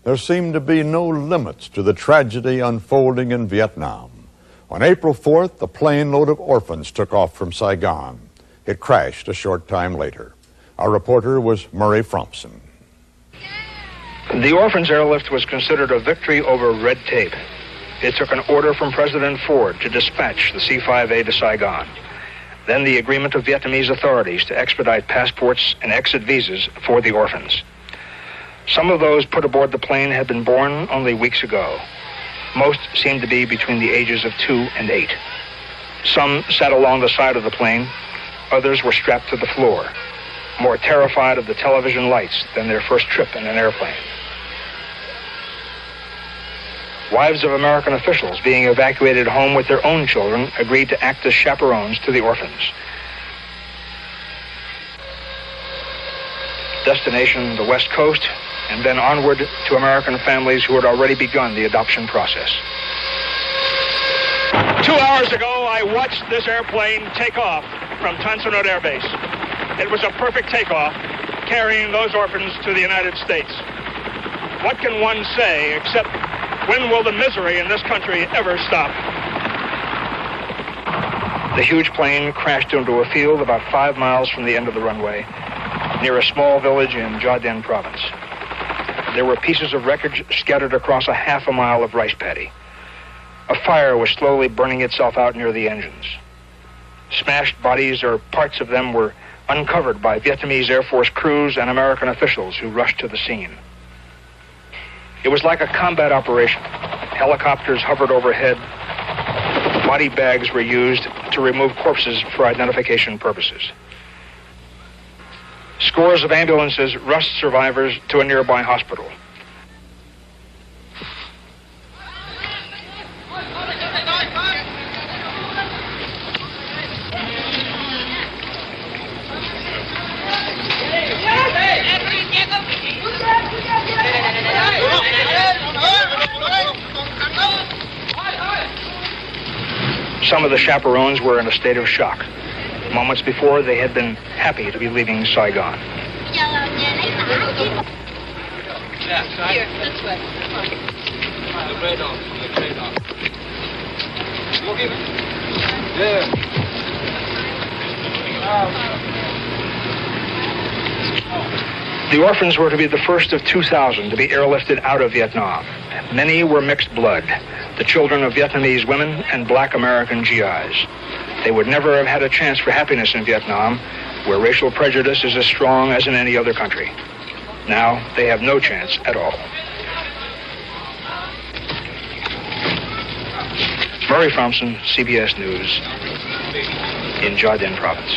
There seemed to be no limits to the tragedy unfolding in Vietnam. On April 4th, a plane load of orphans took off from Saigon. It crashed a short time later. Our reporter was Murray Frompson. The Orphans airlift was considered a victory over red tape. It took an order from President Ford to dispatch the C5A to Saigon. Then the agreement of Vietnamese authorities to expedite passports and exit visas for the orphans. Some of those put aboard the plane had been born only weeks ago. Most seemed to be between the ages of 2 and 8. Some sat along the side of the plane. Others were strapped to the floor, more terrified of the television lights than their first trip in an airplane. Wives of American officials being evacuated home with their own children agreed to act as chaperones to the orphans. Destination, the West Coast, and then onward to American families who had already begun the adoption process. 2 hours ago, I watched this airplane take off from Tan Son Nhut Air Base. It was a perfect takeoff, carrying those orphans to the United States. What can one say except, when will the misery in this country ever stop? The huge plane crashed into a field about 5 miles from the end of the runway, near a small village in CHIòng N province. There were pieces of wreckage scattered across a half a mile of rice paddy. A fire was slowly burning itself out near the engines. Smashed bodies or parts of them were uncovered by Vietnamese Air Force crews and American officials who rushed to the scene. It was like a combat operation. Helicopters hovered overhead. Body bags were used to remove corpses for identification purposes. Scores of ambulances rushed survivors to a nearby hospital. Some of the chaperones were in a state of shock. Moments before, they had been happy to be leaving Saigon. Here, this way. The orphans were to be the first of 2,000 to be airlifted out of Vietnam. Many were mixed blood, the children of Vietnamese women and black American GIs. They would never have had a chance for happiness in Vietnam, where racial prejudice is as strong as in any other country. Now they have no chance at all. Murray Frompson, CBS News, in CHIòng N province.